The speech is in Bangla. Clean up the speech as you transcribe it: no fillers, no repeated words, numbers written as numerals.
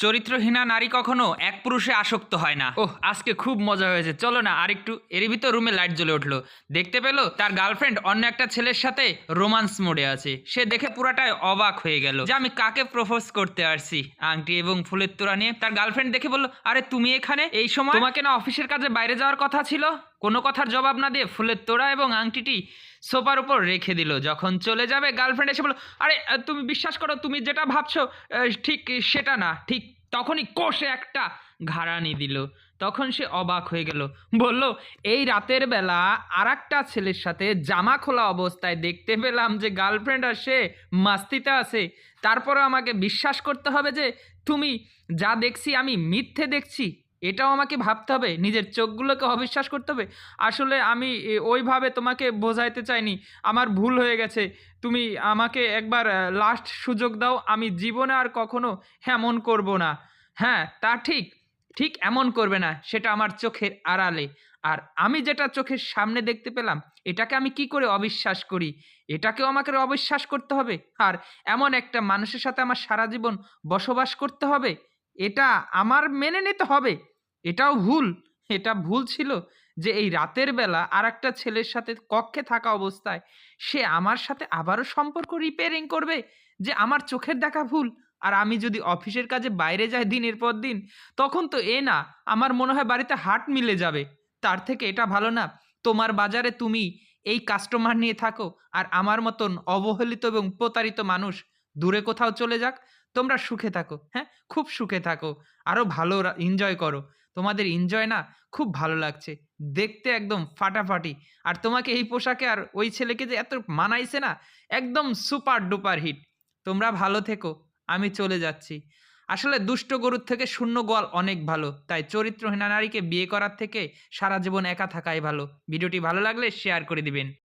চরিত্রহীনা নারী কখনো এক পুরুষে আসক্ত হয় না। ওহ, আজকে খুব মজা হয়েছে, চলো না আরেকটু। এরই ভিতর রুমে লাইট জ্বলে উঠলো। দেখতে পেলো তার গার্লফ্রেন্ড অন্য একটা ছেলের সাথে রোমান্স মোডে আছে। সে দেখে পুরাটাই অবাক হয়ে গেল যে আমি কাকে প্রপোজ করতে আসছি আংটি এবং ফুলের তোড়া নিয়ে। তার গার্লফ্রেন্ড দেখে বলল, আরে তুমি এখানে এই সময়? তোমাকে না অফিসের কাজে বাইরে যাওয়ার কথা ছিল? কোনো কথার জবাব না দিয়ে ফুলের তোড়া এবং আংটিটি সোফার উপর রেখে দিল। যখন চলে যাবে গার্লফ্রেন্ড এসে বলল, আরে তুমি বিশ্বাস করো, তুমি যেটা ভাবছো ঠিক সেটা না। ঠিক তখনই কষে একটা ঘাড়ানি দিল। তখন সে অবাক হয়ে গেল, বলল, এই রাতের বেলা আর একটা ছেলের সাথে জামা খোলা অবস্থায় দেখতে পেলাম যে গার্লফ্রেন্ড আর সে মাস্তিতে আছে। তারপরে আমাকে বিশ্বাস করতে হবে যে তুমি যা দেখছি আমি মিথ্যে দেখছি? এটাও আমাকে ভাবতে হবে, নিজের চোখগুলোকে অবিশ্বাস করতে হবে। আসলে আমি ওইভাবে তোমাকে বোঝাইতে চাইনি, আমার ভুল হয়ে গেছে। তুমি আমাকে একবার লাস্ট সুযোগ দাও, আমি জীবনে আর কখনো এমন করব না। হ্যাঁ, তা ঠিক, ঠিক এমন করবে না, সেটা আমার চোখের আড়ালে। আর আমি যেটা চোখের সামনে দেখতে পেলাম, এটাকে আমি কি করে অবিশ্বাস করি? এটাকেও আমাকে অবিশ্বাস করতে হবে? আর এমন একটা মানুষের সাথে আমার সারা জীবন বসবাস করতে হবে? এটা আমার মেনে নিতে হবে। এটাও ভুল। এটা ভুল ছিল যে এই রাতের বেলা আরেকটা ছেলের সাথে কক্ষে থাকা অবস্থায় সে আমার সাথে আবারও সম্পর্ক রিপেয়ারিং করবে? যে আমার চোখের দেখা ভুল। আর আমি যদি অফিসের কাজে বাইরে যাই দিনের পর দিন, তখন তো না, আমার মনে হয় বাড়িতে হাট মিলে যাবে। তার থেকে এটা ভালো না, তোমার বাজারে তুমি এই কাস্টমার নিয়ে থাকো, আর আমার মতন অবহেলিত এবং প্রতারিত মানুষ দূরে কোথাও চলে যাক। তোমরা সুখে থাকো, হ্যাঁ? খুব সুখে থাকো। আরো ভালো এনজয় করো। তোমাদের এনজয় না খুব ভালো লাগছে। দেখতে একদম ফাটাফাটি। আর তোমাকে এই পোশাকে আর ওই ছেলেকে যে এত মানাইছে না, একদম সুপার ডুপার হিট। তোমরা ভালো থেকো। আমি চলে যাচ্ছি। আসলে দুষ্ট গরুর থেকে শূন্য গোয়াল অনেক ভালো। তাই চরিত্রহীনা নারীকে বিয়ে করার থেকে সারা জীবন একা থাকাই ভালো। ভিডিওটি ভালো লাগলে শেয়ার করে দিবেন।